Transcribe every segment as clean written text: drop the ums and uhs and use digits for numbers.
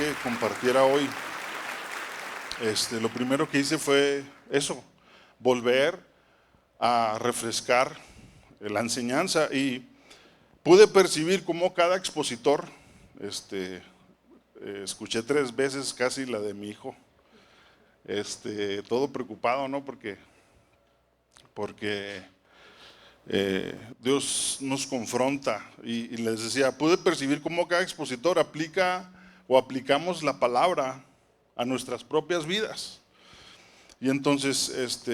que compartiera hoy. Lo primero que hice fue eso, volver a refrescar la enseñanza, y pude percibir cómo cada expositor, escuché 3 veces casi la de mi hijo, todo preocupado, ¿no? Porque Dios nos confronta, y les decía, pude percibir cómo cada expositor aplica o aplicamos la palabra a nuestras propias vidas. Y entonces,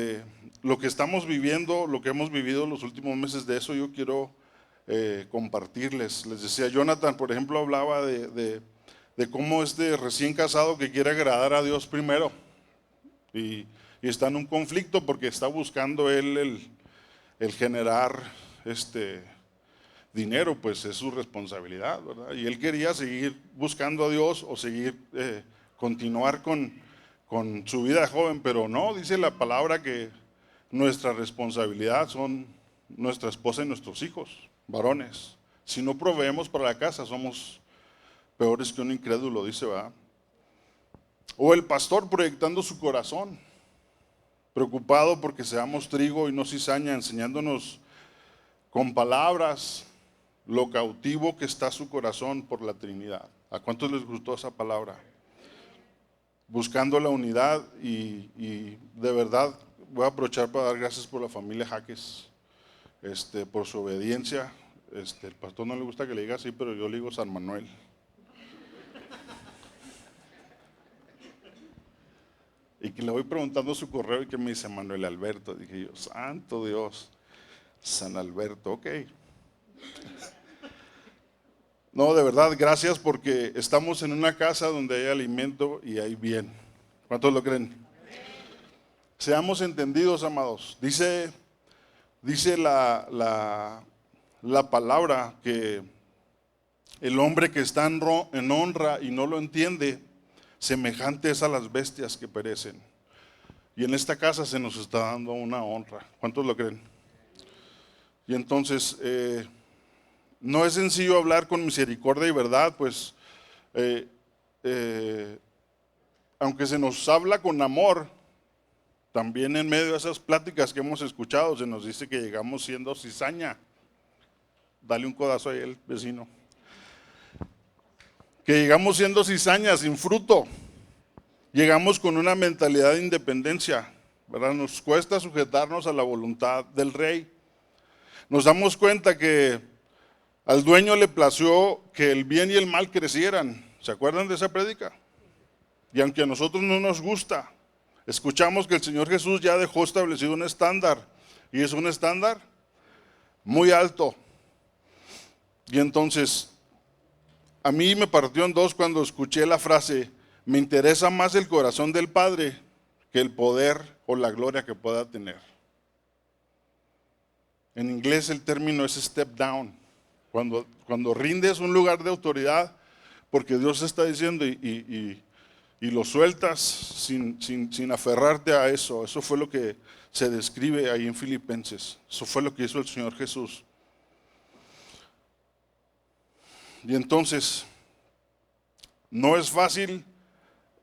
lo que estamos viviendo, lo que hemos vivido los últimos meses, de eso yo quiero compartirles. Les decía, Jonathan, por ejemplo, hablaba de cómo recién casado que quiere agradar a Dios primero, y está en un conflicto porque está buscando él el generar dinero, pues es su responsabilidad, ¿verdad? Y él quería seguir buscando a Dios o seguir continuar con su vida de joven, pero no, dice la palabra que nuestra responsabilidad son nuestra esposa y nuestros hijos, varones. Si no proveemos para la casa, somos peores que un incrédulo, dice, ¿verdad? O el pastor proyectando su corazón, preocupado porque seamos trigo y no cizaña, enseñándonos con palabras lo cautivo que está su corazón por la Trinidad. ¿A cuántos les gustó esa palabra? Buscando la unidad, y de verdad voy a aprovechar para dar gracias por la familia Jaques, por su obediencia. El pastor no le gusta que le diga así, pero yo le digo San Manuel. Y que le voy preguntando su correo y que me dice Manuel Alberto. Dije yo, santo Dios, San Alberto, ok. No, de verdad, gracias, porque estamos en una casa donde hay alimento y hay bien. ¿Cuántos lo creen? Seamos entendidos, amados. Dice la palabra que el hombre que está en honra y no lo entiende, semejante es a las bestias que perecen. Y en esta casa se nos está dando una honra. ¿Cuántos lo creen? Y entonces, no es sencillo hablar con misericordia y verdad, pues, aunque se nos habla con amor, también en medio de esas pláticas que hemos escuchado, se nos dice que llegamos siendo cizaña. Dale un codazo ahí al vecino. Que llegamos siendo cizaña, sin fruto. Llegamos con una mentalidad de independencia, ¿verdad? Nos cuesta sujetarnos a la voluntad del rey. Nos damos cuenta que al dueño le plació que el bien y el mal crecieran. ¿Se acuerdan de esa prédica? Y aunque a nosotros no nos gusta, escuchamos que el Señor Jesús ya dejó establecido un estándar, y es un estándar muy alto. Y entonces, a mí me partió en dos cuando escuché la frase, me interesa más el corazón del Padre que el poder o la gloria que pueda tener. En inglés el término es step down, cuando rindes un lugar de autoridad, porque Dios está diciendo, y lo sueltas sin aferrarte a eso. Eso fue lo que se describe ahí en Filipenses. Eso fue lo que hizo el Señor Jesús. Y entonces, no es fácil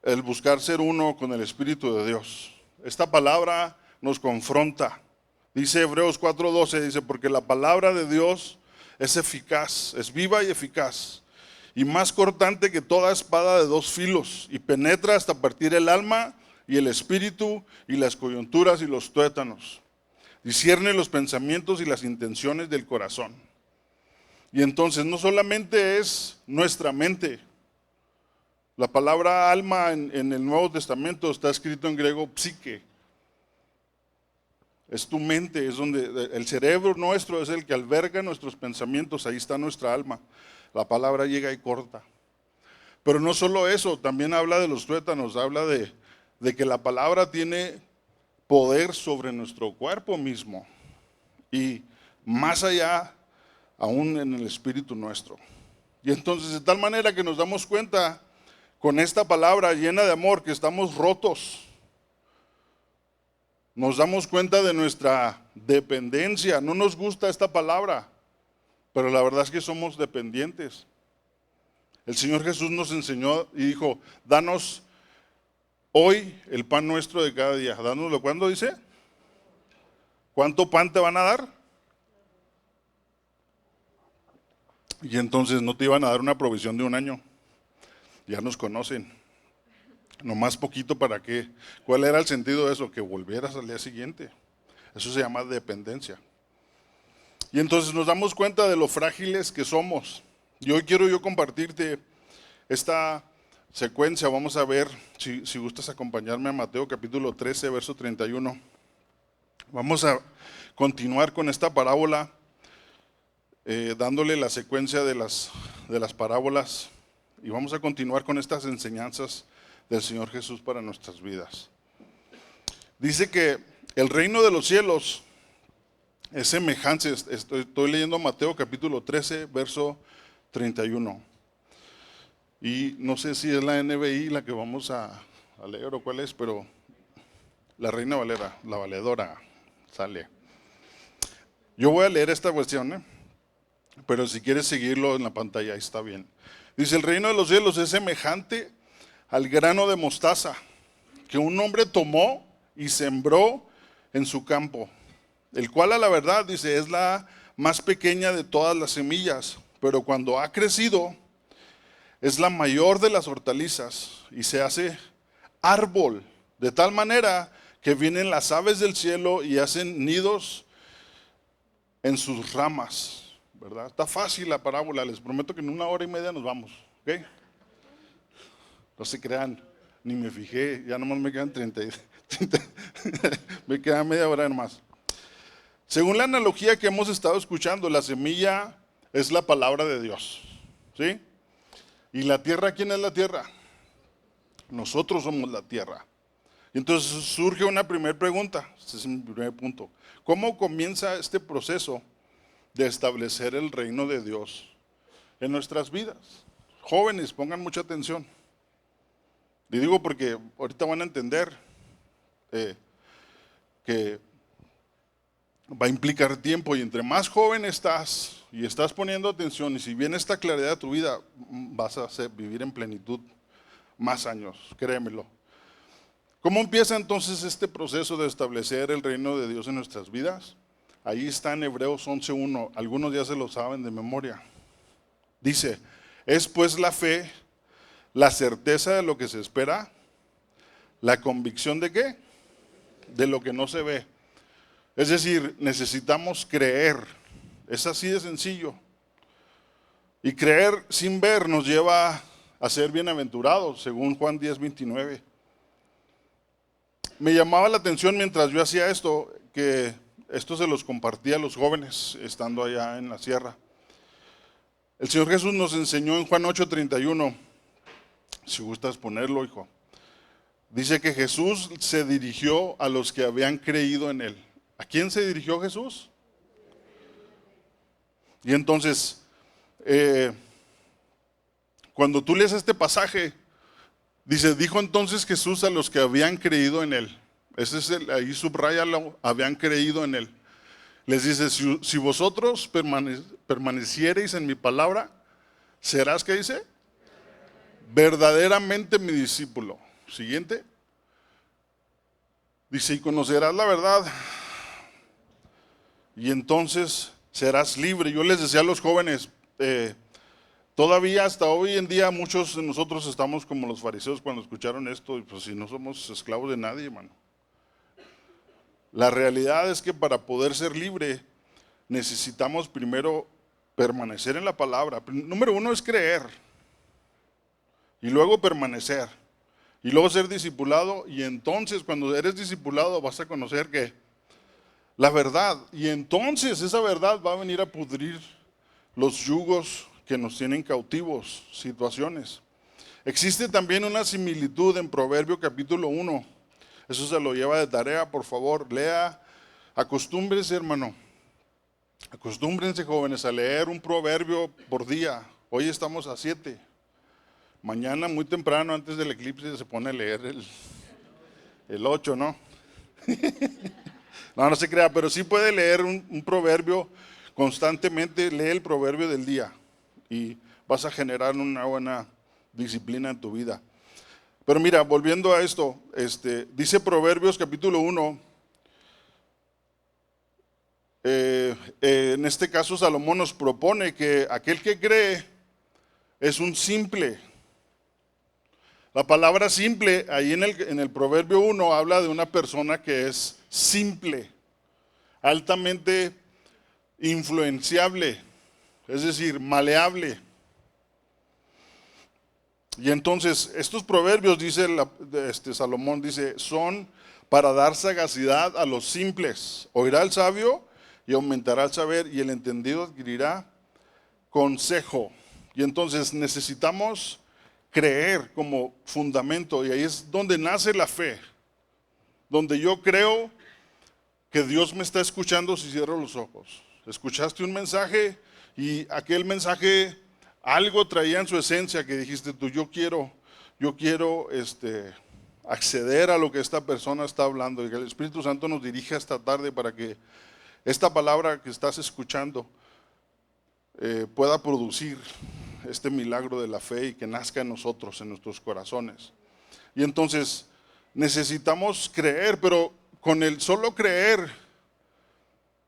el buscar ser uno con el Espíritu de Dios. Esta palabra nos confronta. Dice Hebreos 4:12, dice, porque la palabra de Dios es eficaz, es viva y eficaz, y más cortante que toda espada de 2 filos, y penetra hasta partir el alma y el espíritu y las coyunturas y los tuétanos. Discierne los pensamientos y las intenciones del corazón. Y entonces no solamente es nuestra mente. La palabra alma en el Nuevo Testamento está escrito en griego psique. Es tu mente, es donde el cerebro nuestro es el que alberga nuestros pensamientos, ahí está nuestra alma. La palabra llega y corta. Pero no solo eso, también habla de los tuétanos, habla de que la palabra tiene poder sobre nuestro cuerpo mismo, y más allá, aún en el espíritu nuestro. Y entonces, de tal manera que nos damos cuenta con esta palabra llena de amor que estamos rotos. Nos damos cuenta de nuestra dependencia. No nos gusta esta palabra, pero la verdad es que somos dependientes. El Señor Jesús nos enseñó y dijo, danos hoy el pan nuestro de cada día. Dánoslo, ¿cuándo dice? ¿Cuánto pan te van a dar? Y entonces no te iban a dar una provisión de un año. Ya nos conocen. Nomás poquito para qué. ¿Cuál era el sentido de eso? Que volvieras al día siguiente. Eso se llama dependencia. Y entonces nos damos cuenta de lo frágiles que somos. Y hoy quiero yo compartirte esta secuencia. Vamos a ver, si gustas acompañarme a Mateo capítulo 13, verso 31. Vamos a continuar con esta parábola, dándole la secuencia de las parábolas. Y vamos a continuar con estas enseñanzas del Señor Jesús para nuestras vidas. Dice que el reino de los cielos es semejante. Estoy leyendo Mateo capítulo 13, verso 31. Y no sé si es la NBI la que vamos a leer o cuál es, pero la Reina Valera, la valedora, sale. Yo voy a leer esta cuestión, pero si quieres seguirlo en la pantalla, ahí está bien. Dice, el reino de los cielos es semejante al grano de mostaza que un hombre tomó y sembró en su campo, el cual a la verdad, dice, es la más pequeña de todas las semillas, pero cuando ha crecido es la mayor de las hortalizas y se hace árbol, de tal manera que vienen las aves del cielo y hacen nidos en sus ramas, ¿verdad? Está fácil la parábola, les prometo que en 1 hora y media nos vamos, ¿ok? No se crean, ni me fijé, ya nomás me quedan 30 me queda media hora nomás. Según la analogía que hemos estado escuchando, la semilla es la palabra de Dios, ¿sí? ¿Y la tierra quién es la tierra? Nosotros somos la tierra. Y entonces surge una primera pregunta, este es mi primer punto. ¿Cómo comienza este proceso de establecer el reino de Dios en nuestras vidas? Jóvenes, pongan mucha atención. Y digo porque ahorita van a entender que va a implicar tiempo, y entre más joven estás y estás poniendo atención, y si viene esta claridad a tu vida, vas a vivir en plenitud más años, créemelo. ¿Cómo empieza entonces este proceso de establecer el reino de Dios en nuestras vidas? Ahí está en Hebreos 11:1, algunos ya se lo saben de memoria. Dice, es pues la fe, la certeza de lo que se espera, la convicción de ¿qué? De lo que no se ve. Es decir, necesitamos creer, es así de sencillo. Y creer sin ver nos lleva a ser bienaventurados, según Juan 10:29. Me llamaba la atención mientras yo hacía esto, que esto se los compartía a los jóvenes estando allá en la sierra. El Señor Jesús nos enseñó en Juan 8:31, si gustas ponerlo, hijo. Dice que Jesús se dirigió a los que habían creído en Él. ¿A quién se dirigió Jesús? Y entonces, cuando tú lees este pasaje, dice, dijo entonces Jesús a los que habían creído en Él. Ese es ahí subráyalo, habían creído en Él. Les dice, si vosotros permaneciereis en mi palabra, serás, ¿qué dice? Verdaderamente mi discípulo. Siguiente. Dice, y conocerás la verdad, y entonces serás libre. Yo les decía a los jóvenes, todavía hasta hoy en día muchos de nosotros estamos como los fariseos cuando escucharon esto, y pues si no somos esclavos de nadie, hermano. La realidad es que para poder ser libre necesitamos primero permanecer en la palabra. Número uno es creer, y luego permanecer, y luego ser discipulado, y entonces cuando eres discipulado vas a conocer que la verdad, y entonces esa verdad va a venir a pudrir los yugos que nos tienen cautivos, situaciones. Existe también una similitud en Proverbio capítulo 1. Eso se lo lleva de tarea, por favor, lea, acostúmbrense, hermano. Acostúmbrense, jóvenes, a leer un proverbio por día. Hoy estamos a 7. Mañana muy temprano, antes del eclipse, se pone a leer el 8, ¿no? No se crea, pero sí puede leer un proverbio constantemente, lee el proverbio del día y vas a generar una buena disciplina en tu vida. Pero mira, volviendo a esto, dice Proverbios capítulo 1, en este caso Salomón nos propone que aquel que cree es un simple. La palabra simple, ahí en el Proverbio 1, habla de una persona que es simple, altamente influenciable, es decir, maleable. Y entonces, estos proverbios, dice Salomón, dice, son para dar sagacidad a los simples. Oirá el sabio y aumentará el saber, y el entendido adquirirá consejo. Y entonces necesitamos creer como fundamento, y ahí es donde nace la fe, donde yo creo que Dios me está escuchando si cierro los ojos. Escuchaste un mensaje y aquel mensaje algo traía en su esencia que dijiste tú, yo quiero acceder a lo que esta persona está hablando, y que el Espíritu Santo nos dirija esta tarde para que esta palabra que estás escuchando pueda producir este milagro de la fe y que nazca en nosotros, en nuestros corazones. Y entonces necesitamos creer, pero con el solo creer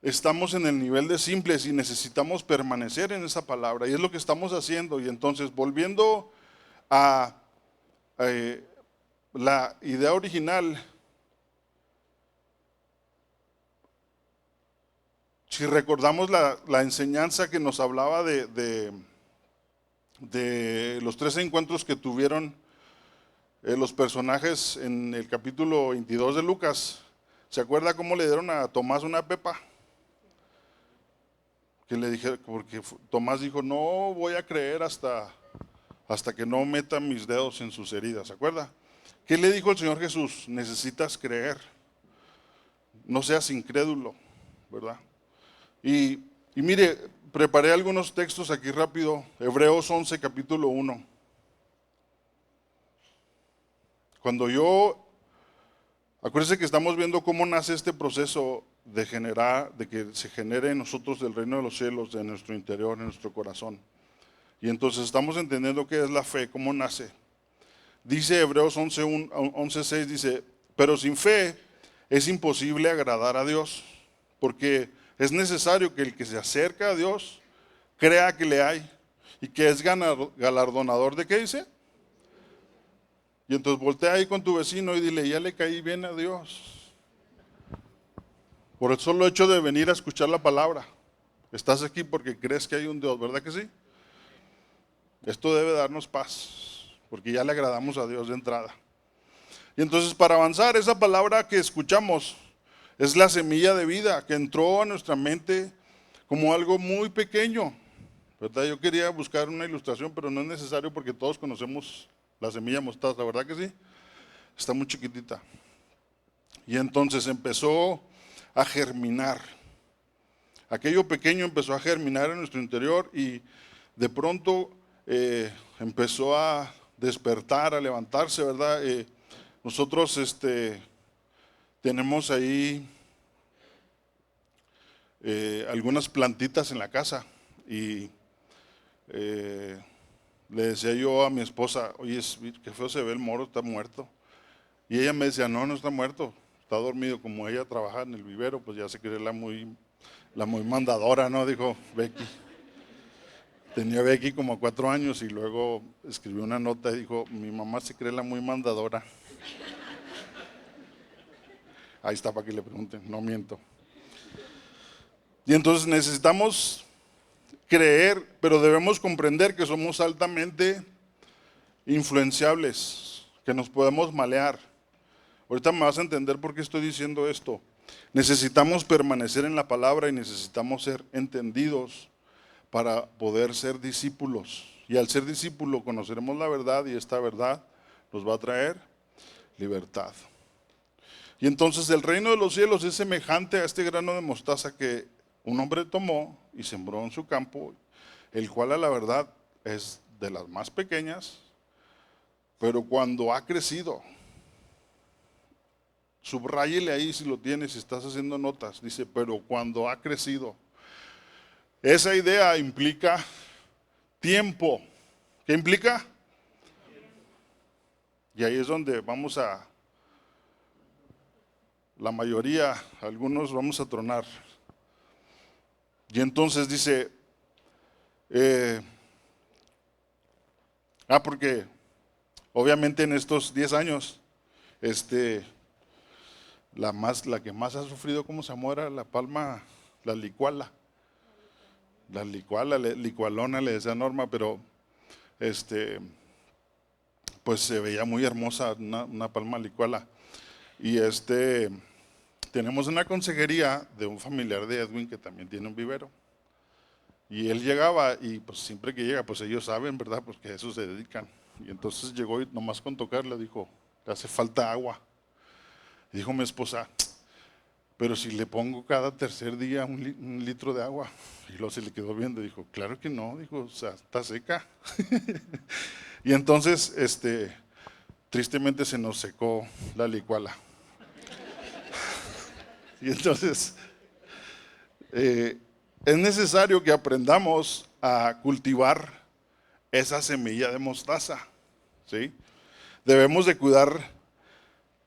estamos en el nivel de simples y necesitamos permanecer en esa palabra, y es lo que estamos haciendo. Y entonces, volviendo a la idea original, si recordamos la enseñanza que nos hablaba de los 3 encuentros que tuvieron los personajes en el capítulo 22 de Lucas, ¿se acuerda cómo le dieron a Tomás una pepa? Que le dije, porque Tomás dijo, no voy a creer hasta que no meta mis dedos en sus heridas, ¿se acuerda? ¿Qué le dijo el Señor Jesús? Necesitas creer, no seas incrédulo, ¿verdad? Y mire, preparé algunos textos aquí rápido. Hebreos 11, capítulo 1. Acuérdense que estamos viendo cómo nace este proceso de que se genere en nosotros el reino de los cielos, de nuestro interior, en nuestro corazón. Y entonces estamos entendiendo qué es la fe, cómo nace. Dice Hebreos 11:6, dice, pero sin fe es imposible agradar a Dios, porque es necesario que el que se acerca a Dios crea que le hay y que es galardonador de, ¿qué dice? Y entonces voltea ahí con tu vecino y dile, ya le caí bien a Dios. Por el solo hecho de venir a escuchar la palabra. Estás aquí porque crees que hay un Dios, ¿verdad que sí? Esto debe darnos paz, porque ya le agradamos a Dios de entrada. Y entonces, para avanzar, esa palabra que escuchamos es la semilla de vida que entró a nuestra mente como algo muy pequeño, ¿verdad? Yo quería buscar una ilustración, pero no es necesario porque todos conocemos la semilla mostaza, ¿verdad que sí? Está muy chiquitita. Y entonces empezó a germinar. Aquello pequeño empezó a germinar en nuestro interior y de pronto empezó a despertar, a levantarse, ¿verdad? Nosotros tenemos ahí algunas plantitas en la casa y le decía yo a mi esposa, oye, qué feo se ve el moro, está muerto. Y ella me decía, no está muerto, está dormido. Como ella trabaja en el vivero, pues ya se cree la muy mandadora, ¿no? Dijo Becky. Tenía Becky como 4 años y luego escribió una nota y dijo, mi mamá se cree la muy mandadora. Ahí está para que le pregunten, no miento. Y entonces necesitamos creer, pero debemos comprender que somos altamente influenciables, que nos podemos malear. Ahorita me vas a entender por qué estoy diciendo esto. Necesitamos permanecer en la palabra y necesitamos ser entendidos para poder ser discípulos. Y al ser discípulo conoceremos la verdad y esta verdad nos va a traer libertad. Y entonces el reino de los cielos es semejante a este grano de mostaza que un hombre tomó y sembró en su campo, el cual a la verdad es de las más pequeñas, pero cuando ha crecido, subráyele ahí si lo tienes, si estás haciendo notas, dice, pero cuando ha crecido. Esa idea implica tiempo, ¿Qué implica? Y ahí es donde vamos a, la mayoría, algunos vamos a tronar. Y entonces dice, porque obviamente en estos 10 años, la que más ha sufrido, ¿cómo se llama? Era la palma, la licuala. La licualona le decía Norma, pero pues se veía muy hermosa una palma licuala. Y tenemos una consejería de un familiar de Edwin que también tiene un vivero. Y él llegaba y pues siempre que llega, pues ellos saben, ¿verdad? Pues que a eso se dedican. Y entonces llegó y nomás con tocarle dijo, le hace falta agua. Y dijo mi esposa, pero si le pongo cada tercer día un litro de agua. Y luego se le quedó viendo y dijo, claro que no, dijo, o sea, está seca. Y entonces, tristemente se nos secó la licuala. Y entonces, es necesario que aprendamos a cultivar esa semilla de mostaza, ¿sí? Debemos de cuidar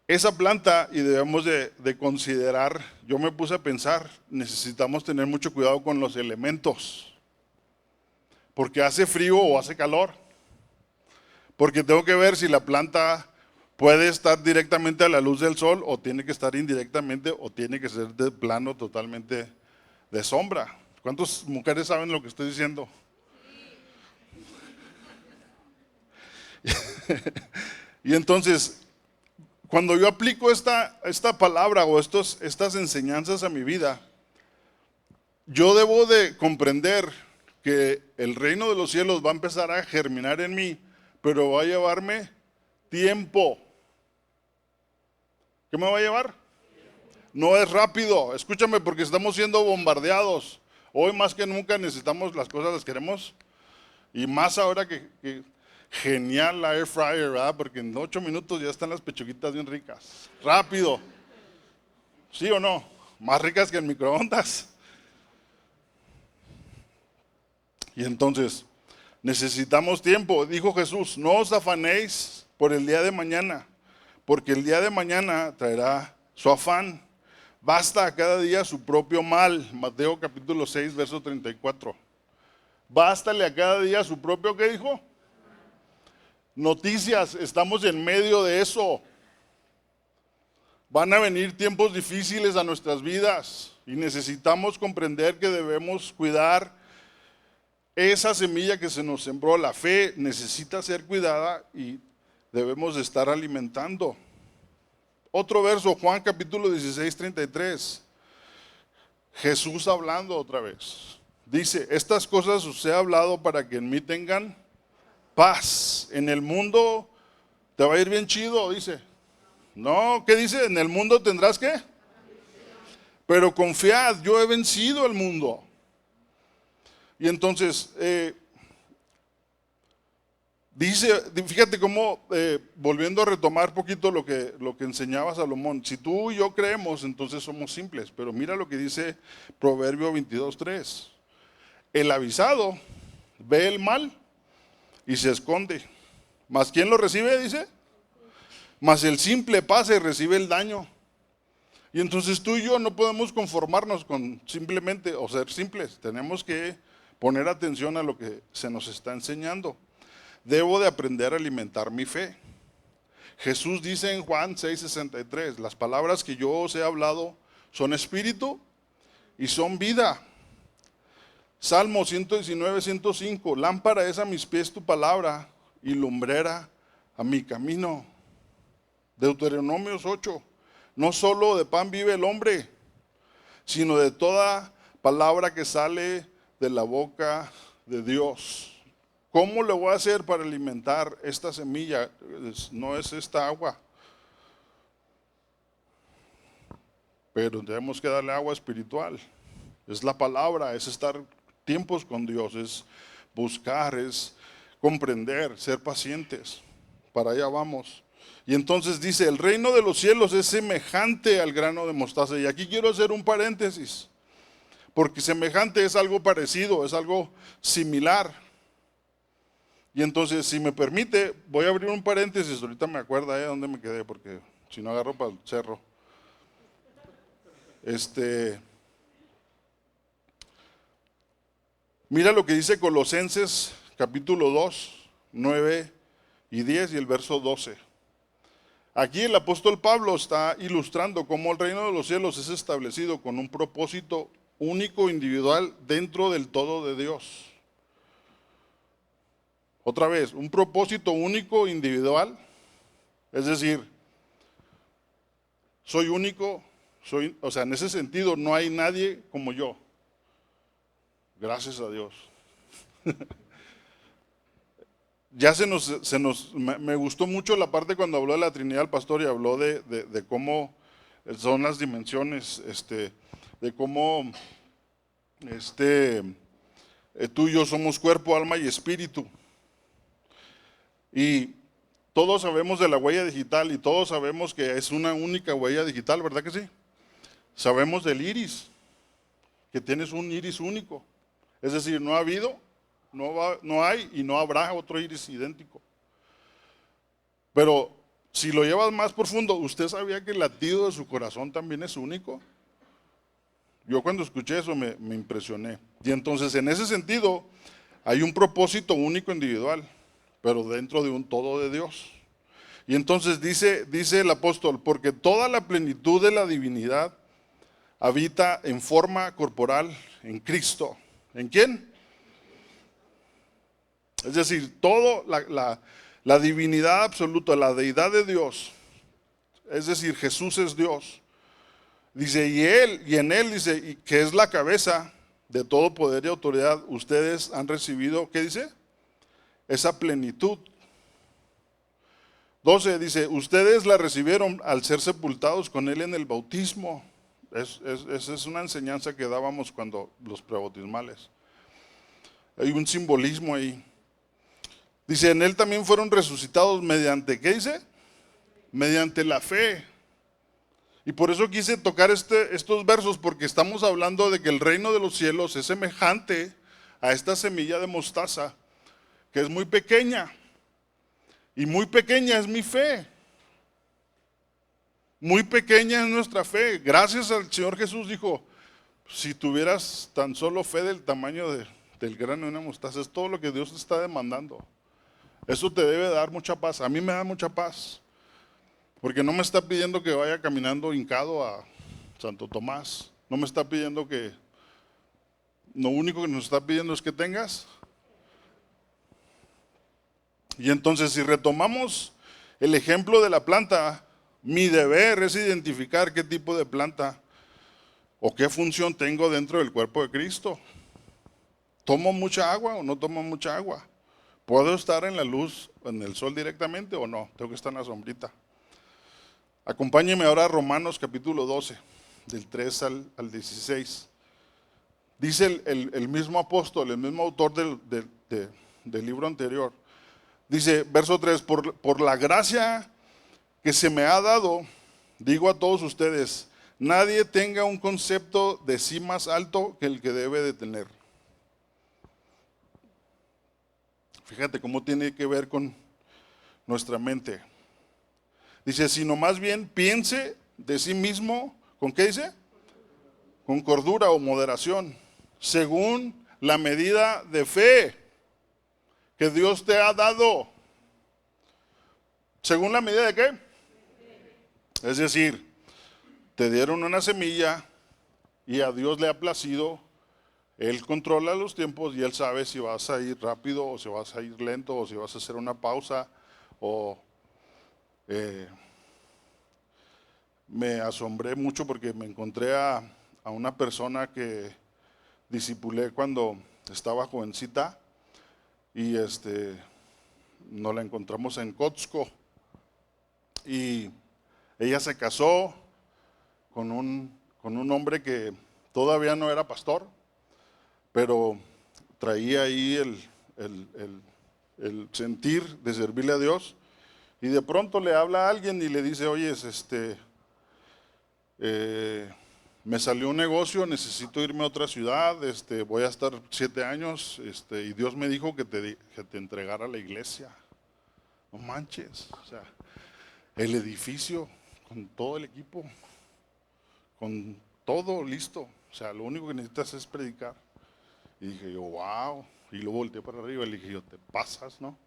esa planta y debemos de considerar, yo me puse a pensar, necesitamos tener mucho cuidado con los elementos, porque hace frío o hace calor, porque tengo que ver si la planta puede estar directamente a la luz del sol o tiene que estar indirectamente o tiene que ser de plano totalmente de sombra. ¿Cuántas mujeres saben lo que estoy diciendo? Y entonces, cuando yo aplico esta palabra o estas enseñanzas a mi vida, yo debo de comprender que el reino de los cielos va a empezar a germinar en mí, pero va a llevarme tiempo. ¿Qué me va a llevar? No es rápido, escúchame, porque estamos siendo bombardeados. Hoy más que nunca necesitamos las cosas, las queremos. Y más ahora que genial la air fryer, ¿verdad? Porque en 8 minutos ya están las pechuguitas bien ricas. Rápido. ¿Sí o no? Más ricas que en microondas. Y entonces, necesitamos tiempo. Dijo Jesús, no os afanéis por el día de mañana, porque el día de mañana traerá su afán. Basta a cada día su propio mal. Mateo capítulo 6, verso 34. Bástale a cada día su propio, ¿qué dijo? Noticias, estamos en medio de eso. Van a venir tiempos difíciles a nuestras vidas y necesitamos comprender que debemos cuidar esa semilla que se nos sembró. La fe necesita ser cuidada y debemos de estar alimentando. Otro verso, Juan capítulo 16, 33. Jesús hablando otra vez. Dice, estas cosas os he hablado para que en mí tengan paz. En el mundo te va a ir bien chido, dice. No, ¿qué dice? En el mundo tendrás ¿qué? Pero confiad, yo he vencido el mundo. Y entonces, dice, fíjate cómo, volviendo a retomar un poquito lo que enseñaba Salomón, si tú y yo creemos, entonces somos simples, pero mira lo que dice Proverbio 22:3. El avisado ve el mal y se esconde, mas ¿quién lo recibe? Dice, mas el simple pasa y recibe el daño. Y entonces tú y yo no podemos conformarnos con simplemente o ser simples, tenemos que poner atención a lo que se nos está enseñando. Debo de aprender a alimentar mi fe. Jesús dice en Juan 6:63, las palabras que yo os he hablado son espíritu y son vida. Salmo 119, 105, lámpara es a mis pies tu palabra y lumbrera a mi camino. Deuteronomios 8, no solo de pan vive el hombre, sino de toda palabra que sale de la boca de Dios. ¿Cómo le voy a hacer para alimentar esta semilla? No es esta agua, pero tenemos que darle agua espiritual. Es la palabra, es estar tiempos con Dios, es buscar, es comprender, ser pacientes. Para allá vamos. Y entonces dice, el reino de los cielos es semejante al grano de mostaza. Y aquí quiero hacer un paréntesis, porque semejante es algo parecido, es algo similar. Y entonces, si me permite, voy a abrir un paréntesis, ahorita me acuerdo dónde me quedé, porque si no agarro para el cerro. Mira lo que dice Colosenses capítulo 2, 9 y 10 y el verso 12. Aquí el apóstol Pablo está ilustrando cómo el reino de los cielos es establecido con un propósito único, individual, dentro del todo de Dios. Otra vez, un propósito único, individual, es decir, soy único, o sea, en ese sentido no hay nadie como yo. Gracias a Dios. Ya me gustó mucho la parte cuando habló de la Trinidad el pastor y habló de cómo son las dimensiones, de cómo tú y yo somos cuerpo, alma y espíritu. Y todos sabemos de la huella digital y todos sabemos que es una única huella digital, ¿verdad que sí? Sabemos del iris, que tienes un iris único. Es decir, no ha habido, no hay y no habrá otro iris idéntico. Pero si lo llevas más profundo, ¿usted sabía que el latido de su corazón también es único? Yo cuando escuché eso me impresioné. Y entonces en ese sentido hay un propósito único individual, pero dentro de un todo de Dios. Y entonces dice el apóstol, porque toda la plenitud de la divinidad habita en forma corporal en Cristo. ¿En quién? Es decir, todo la divinidad absoluta, la deidad de Dios, es decir, Jesús es Dios. Dice, y en él dice, y que es la cabeza de todo poder y autoridad, ustedes han recibido, ¿qué dice? Esa plenitud. 12 dice, ustedes la recibieron al ser sepultados con él en el bautismo. Esa es una enseñanza que dábamos cuando los prebautismales. Hay un simbolismo ahí. Dice, en él también fueron resucitados mediante, ¿qué dice? Mediante la fe. Y por eso quise tocar estos versos, porque estamos hablando de que el reino de los cielos es semejante a esta semilla de mostaza, que es muy pequeña. Y muy pequeña es mi fe. Muy pequeña es nuestra fe. Gracias al Señor Jesús dijo, si tuvieras tan solo fe del tamaño del grano de una mostaza, es todo lo que Dios te está demandando. Eso te debe dar mucha paz. A mí me da mucha paz. Porque no me está pidiendo que vaya caminando hincado a Santo Tomás. No me está pidiendo lo único que nos está pidiendo es que tengas. Y entonces si retomamos el ejemplo de la planta, mi deber es identificar qué tipo de planta o qué función tengo dentro del cuerpo de Cristo. ¿Tomo mucha agua o no tomo mucha agua? ¿Puedo estar en la luz, en el sol directamente o no? Tengo que estar en la sombrita. Acompáñeme ahora a Romanos capítulo 12, del 3 al 16. Dice el mismo apóstol, el mismo autor del libro anterior. Dice, verso 3, por la gracia que se me ha dado, digo a todos ustedes, nadie tenga un concepto de sí más alto que el que debe de tener. Fíjate cómo tiene que ver con nuestra mente. Dice, sino más bien piense de sí mismo, ¿con qué dice? Con cordura o moderación, según la medida de fe que Dios te ha dado. ¿Según la medida de qué? Es decir, te dieron una semilla y a Dios le ha placido, Él controla los tiempos y Él sabe si vas a ir rápido o si vas a ir lento o si vas a hacer una pausa o... me asombré mucho porque me encontré a una persona que discipulé cuando estaba jovencita y nos la encontramos en Kotsko y ella se casó con un hombre que todavía no era pastor, pero traía ahí el sentir de servirle a Dios y de pronto le habla a alguien y le dice, oye, me salió un negocio, necesito irme a otra ciudad, voy a estar 7 años, y Dios me dijo que te entregara la iglesia. No manches, o sea, el edificio con todo el equipo, con todo listo, o sea, lo único que necesitas es predicar. Y dije yo, wow, y luego volteé para arriba y le dije yo, te pasas, ¿no?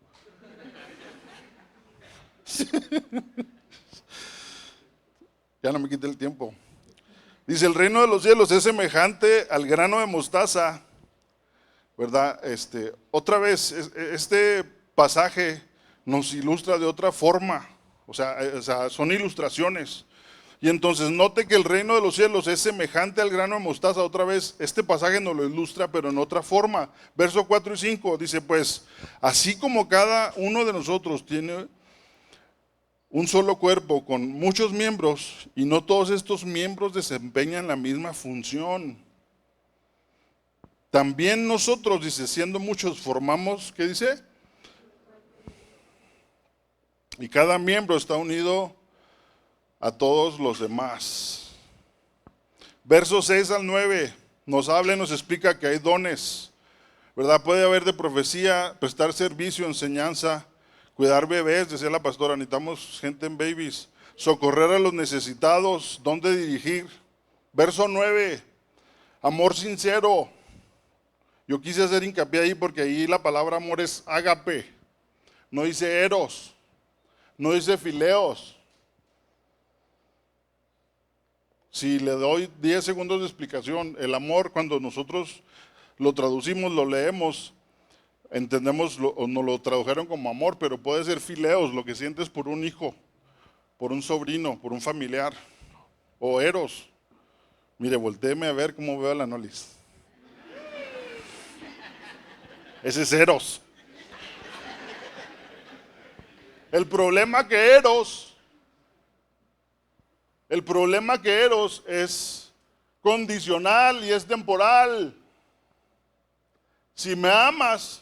Ya no me quité el tiempo. Dice, el reino de los cielos es semejante al grano de mostaza, ¿verdad? Otra vez, este pasaje nos ilustra de otra forma, o sea, son ilustraciones. Y entonces note que el reino de los cielos es semejante al grano de mostaza. Otra vez, este pasaje nos lo ilustra, pero en otra forma. Verso 4 y 5 dice, pues, así como cada uno de nosotros tiene un solo cuerpo con muchos miembros, y no todos estos miembros desempeñan la misma función. También nosotros, dice, siendo muchos, formamos, ¿qué dice? Y cada miembro está unido a todos los demás. Versos 6 al 9 nos habla y nos explica que hay dones, ¿verdad? Puede haber de profecía, prestar servicio, enseñanza, cuidar bebés, decía la pastora, necesitamos gente en babies, socorrer a los necesitados, dónde dirigir. Verso 9, amor sincero. Yo quise hacer hincapié ahí porque ahí la palabra amor es ágape, no dice eros, no dice fileos. Si le doy 10 segundos de explicación, el amor cuando nosotros lo traducimos, lo leemos, entendemos, o nos lo tradujeron como amor, pero puede ser fileos, lo que sientes por un hijo, por un sobrino, por un familiar, o eros. Mire, voltéeme a ver cómo veo a la Nolis. Ese es eros. El problema que eros es condicional y es temporal. Si me amas,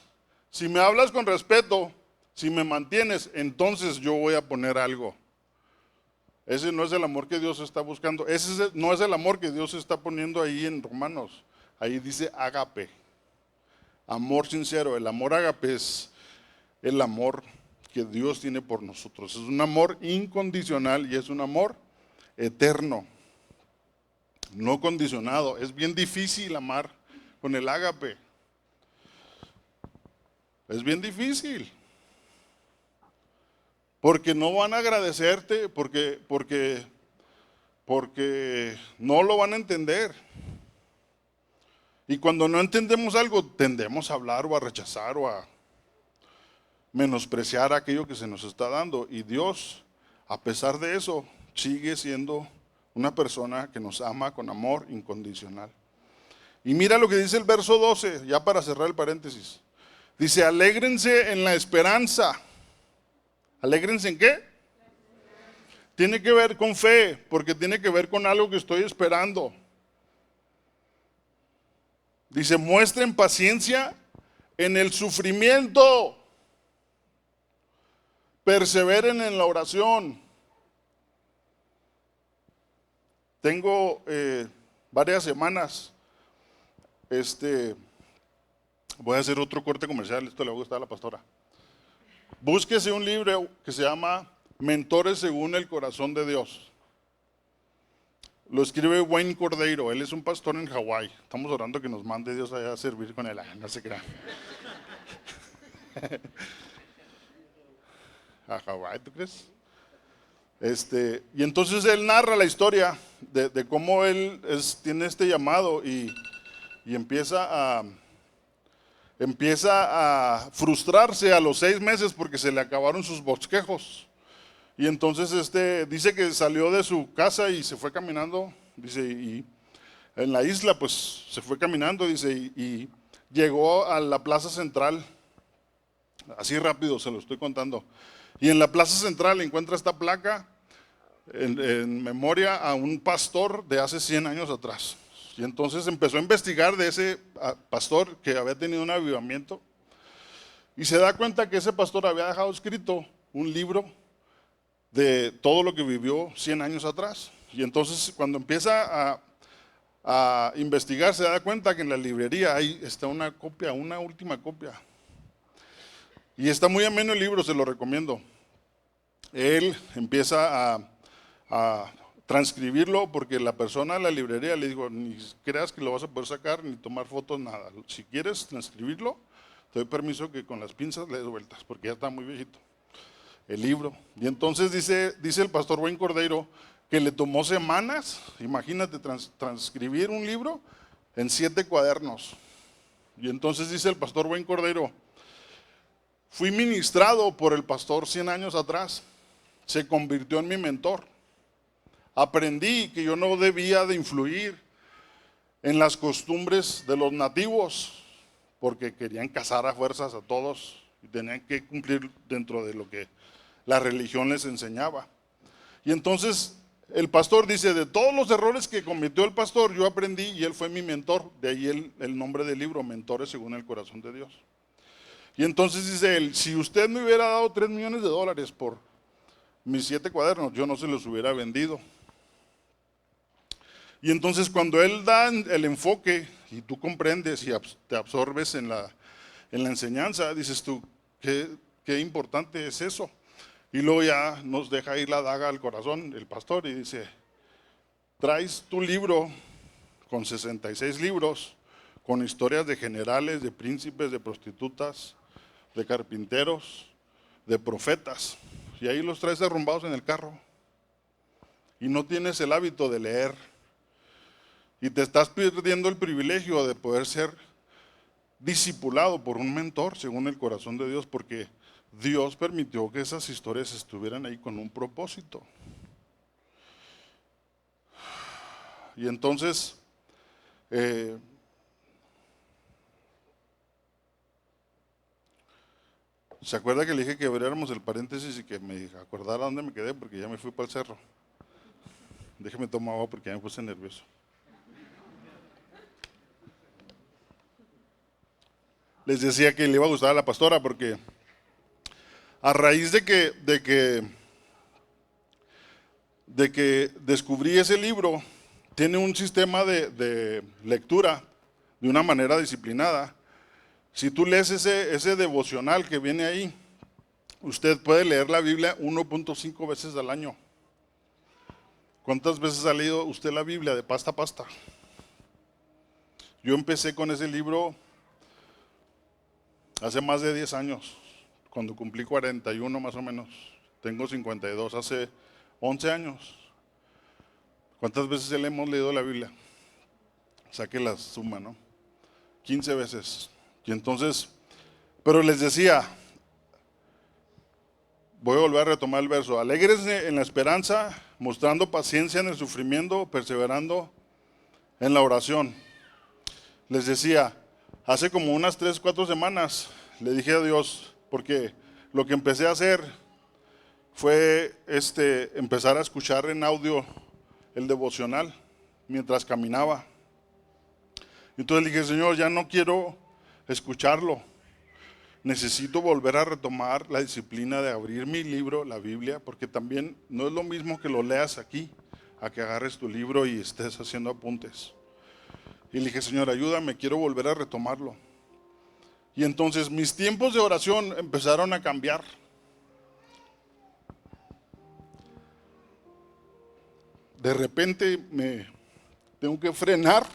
si me hablas con respeto, si me mantienes, entonces yo voy a poner algo. Ese no es el amor que Dios está buscando. Ese no es el amor que Dios está poniendo ahí en Romanos. Ahí dice ágape. Amor sincero. El amor ágape es el amor que Dios tiene por nosotros. Es un amor incondicional y es un amor eterno, no condicionado. Es bien difícil amar con el ágape. Es bien difícil. Porque no van a agradecerte, porque no lo van a entender. Y cuando no entendemos algo, tendemos a hablar o a rechazar o a menospreciar aquello que se nos está dando. Y Dios, a pesar de eso, sigue siendo una persona que nos ama con amor incondicional. Y mira lo que dice el verso 12, ya para cerrar el paréntesis. Dice, alégrense en la esperanza. ¿Alégrense en qué? Tiene que ver con fe, porque tiene que ver con algo que estoy esperando. Dice, muestren paciencia en el sufrimiento. Perseveren en la oración. Tengo varias semanas. Voy a hacer otro corte comercial, esto le va a gustar a la pastora. Búsquese un libro que se llama Mentores según el corazón de Dios. Lo escribe Wayne Cordeiro, él es un pastor en Hawái. Estamos orando que nos mande Dios allá a servir con él, no se crean. A Hawái, ¿tú crees? Y entonces él narra la historia de cómo él tiene este llamado y empieza a frustrarse a los 6 meses porque se le acabaron sus bosquejos. Y entonces dice que salió de su casa y se fue caminando, dice, y en la isla pues se fue caminando, dice, y llegó a la plaza central, así rápido se lo estoy contando, y en la plaza central encuentra esta placa en memoria a un pastor de hace 100 años atrás. Y entonces empezó a investigar de ese pastor que había tenido un avivamiento y se da cuenta que ese pastor había dejado escrito un libro de todo lo que vivió 100 años atrás. Y entonces cuando empieza a investigar, se da cuenta que en la librería ahí está una copia, una última copia. Y está muy ameno el libro, se lo recomiendo. Él empieza a transcribirlo porque la persona en la librería le dijo, ni creas que lo vas a poder sacar, ni tomar fotos, nada. Si quieres transcribirlo, te doy permiso que con las pinzas le des vueltas, porque ya está muy viejito el libro. Y entonces dice el pastor Wayne Cordeiro que le tomó semanas, imagínate, transcribir un libro en 7 cuadernos. Y entonces dice el pastor Wayne Cordeiro, fui ministrado por el pastor 100 años atrás, se convirtió en mi mentor. Aprendí que yo no debía de influir en las costumbres de los nativos, porque querían cazar a fuerzas a todos y tenían que cumplir dentro de lo que la religión les enseñaba. Y entonces el pastor dice, de todos los errores que cometió el pastor, yo aprendí y él fue mi mentor. De ahí el nombre del libro, Mentores según el corazón de Dios. Y entonces dice él, si usted me hubiera dado $3 millones por mis 7 cuadernos, yo no se los hubiera vendido. Y entonces cuando él da el enfoque y tú comprendes y te absorbes en la enseñanza, dices tú, qué importante es eso. Y luego ya nos deja ir la daga al corazón el pastor y dice, traes tu libro con 66 libros, con historias de generales, de príncipes, de prostitutas, de carpinteros, de profetas, y ahí los traes derrumbados en el carro. Y no tienes el hábito de leer. Y te estás perdiendo el privilegio de poder ser discipulado por un mentor según el corazón de Dios, porque Dios permitió que esas historias estuvieran ahí con un propósito. Y entonces, ¿se acuerda que le dije que abriéramos el paréntesis y que me acordara dónde me quedé? Porque ya me fui para el cerro. Déjeme tomar agua porque ya me puse nervioso. Les decía que le iba a gustar a la pastora porque a raíz de que descubrí ese libro, tiene un sistema de lectura de una manera disciplinada. Si tú lees ese devocional que viene ahí, usted puede leer la Biblia 1.5 veces al año. ¿Cuántas veces ha leído usted la Biblia de pasta a pasta? Yo empecé con ese libro hace más de 10 años, cuando cumplí 41 más o menos. Tengo 52, hace 11 años. ¿Cuántas veces le hemos leído la Biblia? Saque la suma, ¿no? 15 veces. Y entonces, pero les decía, voy a volver a retomar el verso. Alégrense en la esperanza, mostrando paciencia en el sufrimiento, perseverando en la oración. Les decía, hace como unas 3, 4 semanas le dije a Dios, porque lo que empecé a hacer fue empezar a escuchar en audio el devocional mientras caminaba. Entonces le dije, Señor, ya no quiero escucharlo. Necesito volver a retomar la disciplina de abrir mi libro, la Biblia, porque también no es lo mismo que lo leas aquí, a que agarres tu libro y estés haciendo apuntes. Y le dije, Señor, ayúdame, quiero volver a retomarlo. Y entonces mis tiempos de oración empezaron a cambiar. De repente me tengo que frenar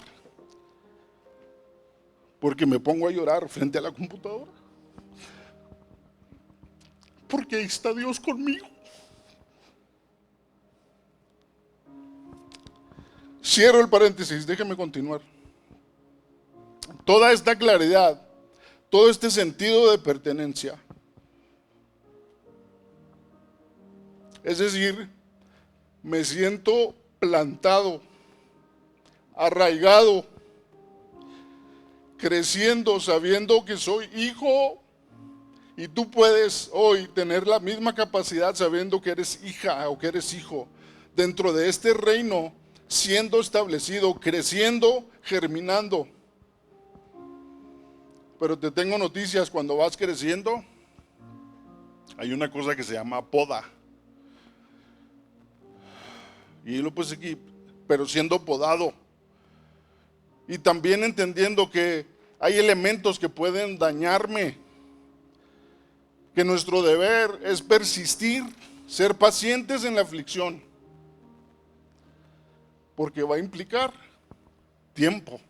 porque me pongo a llorar frente a la computadora. Porque ahí está Dios conmigo. Cierro el paréntesis, déjeme continuar. Toda esta claridad, todo este sentido de pertenencia, es decir, me siento plantado, arraigado, creciendo, sabiendo que soy hijo, y tú puedes hoy tener la misma capacidad sabiendo que eres hija o que eres hijo dentro de este reino, siendo establecido, creciendo, germinando. Pero te tengo noticias, cuando vas creciendo, hay una cosa que se llama poda. Y lo puse aquí, pero siendo podado. y también entendiendo que hay elementos que pueden dañarme, que nuestro deber es persistir, ser pacientes en la aflicción, porque va a implicar tiempo.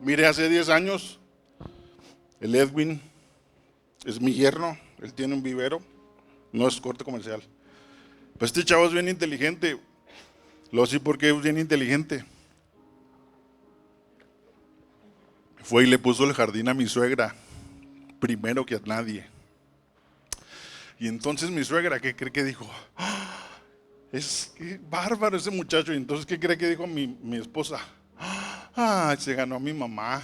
Mire, hace 10 años, el Edwin es mi yerno, él tiene un vivero, no es corte comercial. Pues este chavo es bien inteligente, lo sé porque es bien inteligente. Fue y le puso el jardín a mi suegra, primero que a nadie. Y entonces mi suegra, ¿qué cree que dijo? ¡Ah! Es que bárbaro ese muchacho. Y entonces, ¿qué cree que dijo mi esposa? ¡Ah! Se ganó a mi mamá.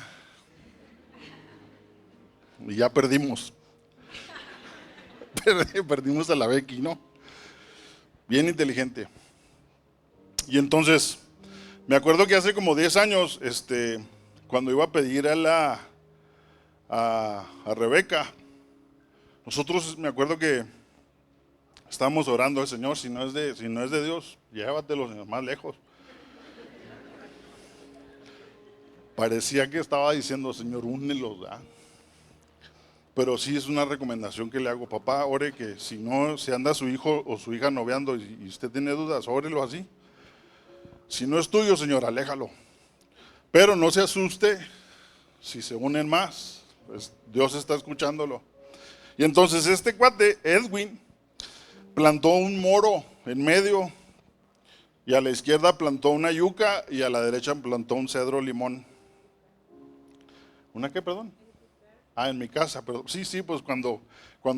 Y ya perdimos. Perdimos a la Becky, ¿no? Bien inteligente. Y entonces, me acuerdo que hace como 10 años, cuando iba a pedir a Rebeca, nosotros, me acuerdo que estábamos orando al Señor, si no es de Dios, llévatelo, Señor, más lejos. Parecía que estaba diciendo, Señor, únelos, ¿verdad? Pero sí es una recomendación que le hago, papá, ore que si anda su hijo o su hija noviando y usted tiene dudas, órelo así. Si no es tuyo, Señor, aléjalo. Pero no se asuste si se unen más, pues Dios está escuchándolo. Y entonces este cuate, Edwin, plantó un moro en medio, y a la izquierda plantó una yuca y a la derecha plantó un cedro limón. ¿Una qué, perdón? En mi casa, pero sí, pues cuando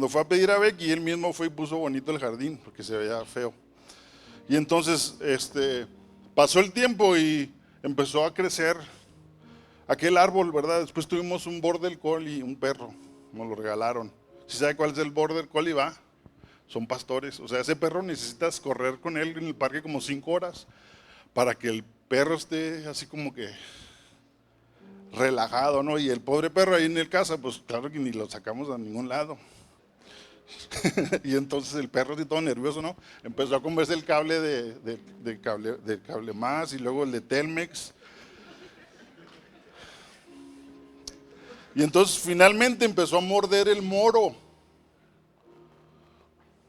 fue a pedir a Becky, él mismo fue y puso bonito el jardín, porque se veía feo. Y entonces, pasó el tiempo y empezó a crecer aquel árbol, ¿verdad? Después tuvimos un border collie, un perro, nos lo regalaron. ¿Sí sabe cuál es el border collie, va? Son pastores, o sea, ese perro necesitas correr con él en el parque como 5 horas para que el perro esté así como que relajado, ¿no? Y el pobre perro ahí en el casa, pues claro que ni lo sacamos a ningún lado. Y entonces el perro así todo nervioso, ¿no? Empezó a comerse el cable de cable más y luego el de Telmex. Y entonces finalmente empezó a morder el moro.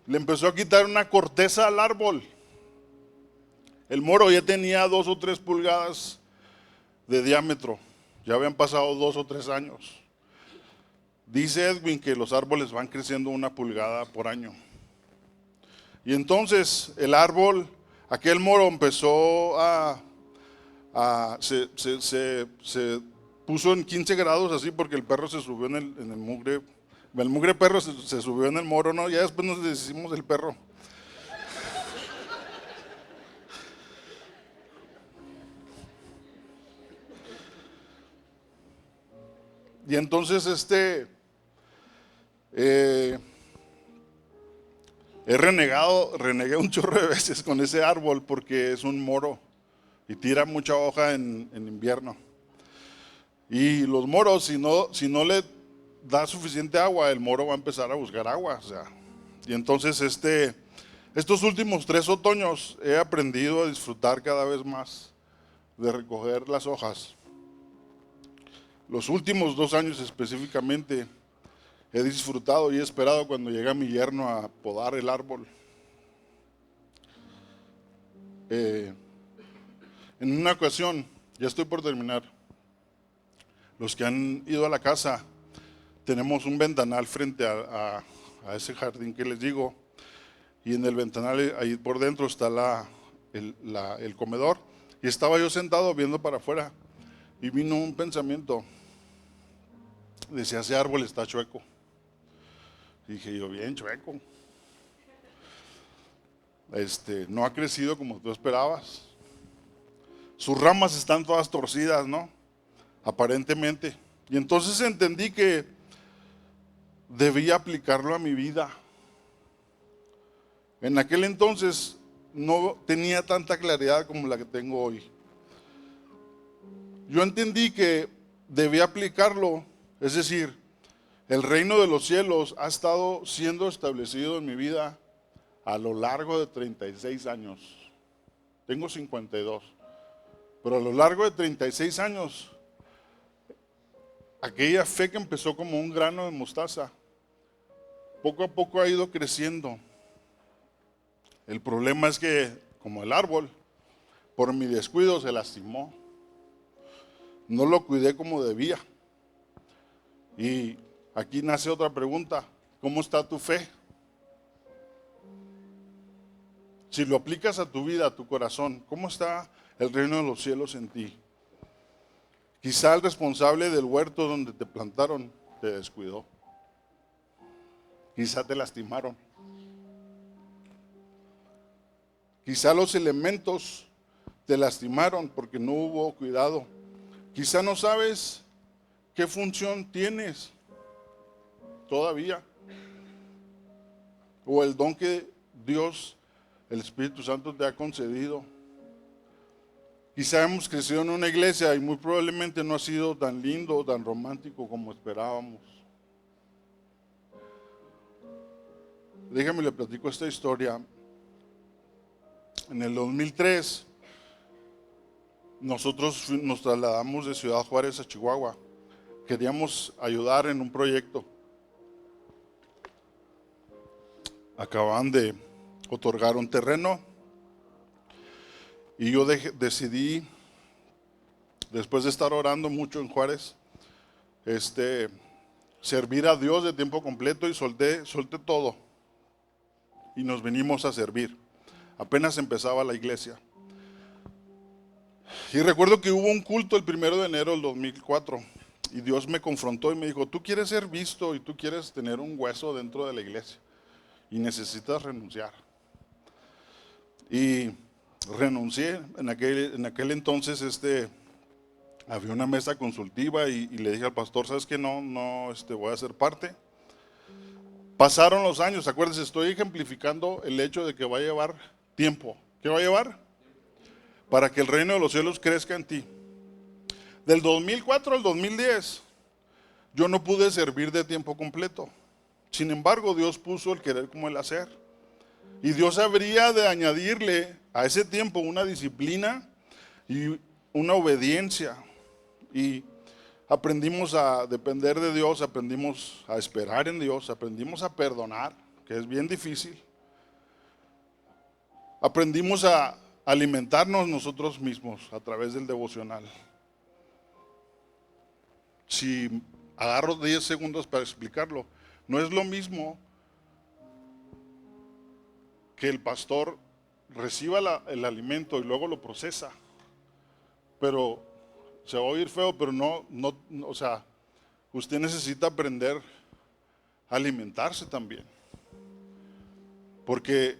Le empezó a quitar una corteza al árbol. El moro ya tenía 2 o 3 pulgadas de diámetro. Ya habían pasado 2 o 3 años. Dice Edwin que los árboles van creciendo 1 pulgada por año. Y entonces el árbol, aquel moro empezó se puso en 15 grados así porque el perro se subió en el mugre. El mugre perro se subió en el moro, ¿no? Ya después nos deshicimos del perro. Y entonces renegué un chorro de veces con ese árbol porque es un moro y tira mucha hoja en invierno. Y los moros, si no le da suficiente agua, el moro va a empezar a buscar agua. O sea, y entonces estos últimos 3 otoños he aprendido a disfrutar cada vez más de recoger las hojas. Los últimos 2 años específicamente he disfrutado y he esperado cuando llega mi yerno a podar el árbol. En una ocasión, ya estoy por terminar, los que han ido a la casa, tenemos un ventanal frente a ese jardín que les digo, y en el ventanal ahí por dentro está el comedor, y estaba yo sentado viendo para afuera, y vino un pensamiento, decía, ese árbol está chueco. Y dije yo, bien chueco. No ha crecido como tú esperabas. Sus ramas están todas torcidas, ¿no? Aparentemente. Y entonces entendí que debía aplicarlo a mi vida. En aquel entonces no tenía tanta claridad como la que tengo hoy. Yo entendí que debía aplicarlo, es decir, el reino de los cielos ha estado siendo establecido en mi vida a lo largo de 36 años. tengo 52. Pero a lo largo de 36 años, aquella fe que empezó como un grano de mostaza, poco a poco ha ido creciendo. El problema es que, como el árbol, por mi descuido se lastimó. No lo cuidé como debía. Y aquí nace otra pregunta: ¿cómo está tu fe? Si lo aplicas a tu vida, a tu corazón, ¿cómo está el reino de los cielos en ti? Quizá el responsable del huerto donde te plantaron te descuidó. Quizá te lastimaron. Quizá los elementos te lastimaron porque no hubo cuidado. Quizá no sabes qué función tienes todavía. O el don que Dios, el Espíritu Santo, te ha concedido. Quizá hemos crecido en una iglesia y muy probablemente no ha sido tan lindo o tan romántico como esperábamos. Déjame le platico esta historia. En el 2003, nosotros nos trasladamos de Ciudad Juárez a Chihuahua. Queríamos ayudar en un proyecto. Acababan de otorgar un terreno y yo decidí, después de estar orando mucho en Juárez, servir a Dios de tiempo completo, y solté todo y nos venimos a servir. Apenas empezaba la iglesia. Y recuerdo que hubo un culto el 1 de enero del 2004 y Dios me confrontó y me dijo: tú quieres ser visto y tú quieres tener un hueso dentro de la iglesia y necesitas renunciar. Y renuncié. En aquel entonces había una mesa consultiva y le dije al pastor: ¿sabes qué? No voy a ser parte. Pasaron los años, acuérdense, estoy ejemplificando el hecho de que va a llevar tiempo. ¿Qué va a llevar? Para que el reino de los cielos crezca en ti. Del 2004 al 2010, yo no pude servir de tiempo completo. Sin embargo, Dios puso el querer como el hacer. Y Dios habría de añadirle a ese tiempo una disciplina y una obediencia. Y aprendimos a depender de Dios, aprendimos a esperar en Dios, aprendimos a perdonar, que es bien difícil. Aprendimos a alimentarnos nosotros mismos a través del devocional. Si agarro 10 segundos para explicarlo, no es lo mismo que el pastor reciba el alimento y luego lo procesa. Pero se va a oír feo, pero o sea, usted necesita aprender a alimentarse también. Porque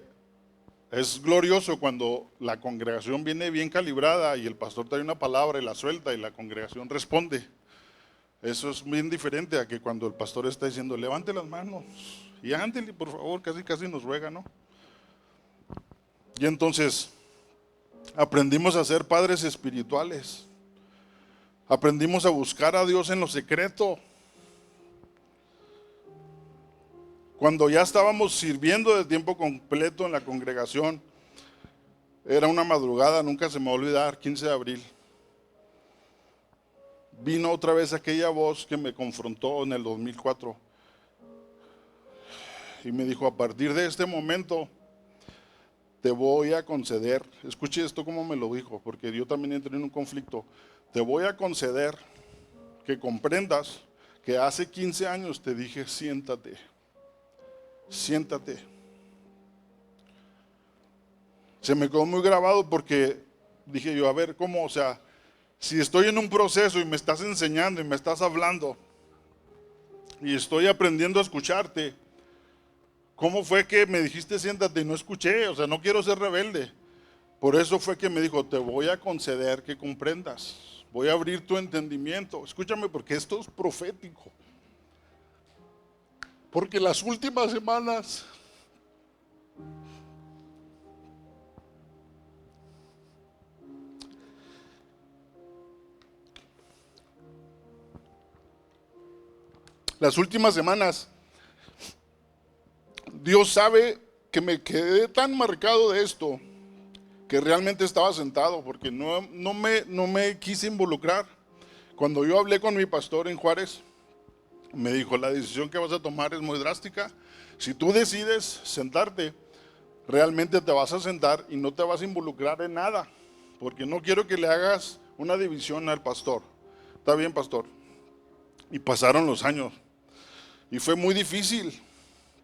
es glorioso cuando la congregación viene bien calibrada y el pastor trae una palabra y la suelta y la congregación responde. Eso es bien diferente a que cuando el pastor está diciendo: levante las manos y ándele, por favor, casi nos ruega, ¿no? Y entonces aprendimos a ser padres espirituales. Aprendimos a buscar a Dios en lo secreto. Cuando ya estábamos sirviendo de tiempo completo en la congregación, era una madrugada, nunca se me va a olvidar, 15 de abril. Vino otra vez aquella voz que me confrontó en el 2004 y me dijo: a partir de este momento te voy a conceder, escuche esto como me lo dijo, porque yo también entré en un conflicto. Te voy a conceder que comprendas que hace 15 años te dije: siéntate. Se me quedó muy grabado porque dije yo: a ver, ¿cómo? O sea, si estoy en un proceso y me estás enseñando y me estás hablando y estoy aprendiendo a escucharte, ¿cómo fue que me dijiste siéntate y no escuché? O sea, no quiero ser rebelde. Por eso fue que me dijo: te voy a conceder que comprendas. Voy a abrir tu entendimiento. Escúchame, porque esto es profético. Porque las últimas semanas Dios sabe que me quedé tan marcado de esto que realmente estaba sentado, porque no me quise involucrar. Cuando yo hablé con mi pastor en Juárez, me dijo, la decisión que vas a tomar es muy drástica. Si tú decides sentarte, realmente te vas a sentar y no te vas a involucrar en nada, porque no quiero que le hagas una división al pastor. Está bien, pastor. Y pasaron los años. Y fue muy difícil,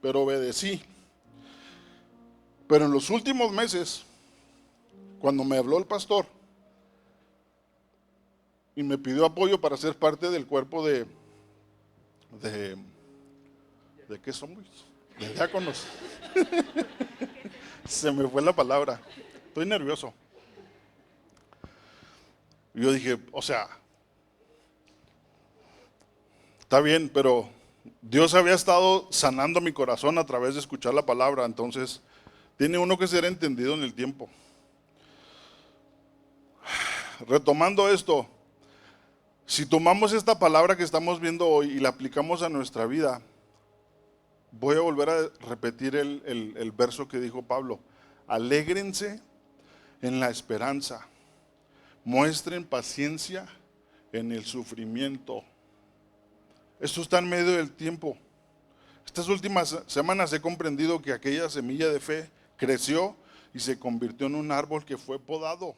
pero obedecí. Pero en los últimos meses, cuando me habló el pastor y me pidió apoyo para ser parte del cuerpo ¿de qué somos? De diáconos. Se me fue la palabra. Estoy nervioso. Yo dije, o sea, está bien, pero Dios había estado sanando mi corazón a través de escuchar la palabra, entonces tiene uno que ser entendido en el tiempo. Retomando esto, si tomamos esta palabra que estamos viendo hoy y la aplicamos a nuestra vida, voy a volver a repetir el verso que dijo Pablo. Alégrense en la esperanza, muestren paciencia en el sufrimiento. Esto está en medio del tiempo. Estas últimas semanas he comprendido que aquella semilla de fe creció y se convirtió en un árbol que fue podado.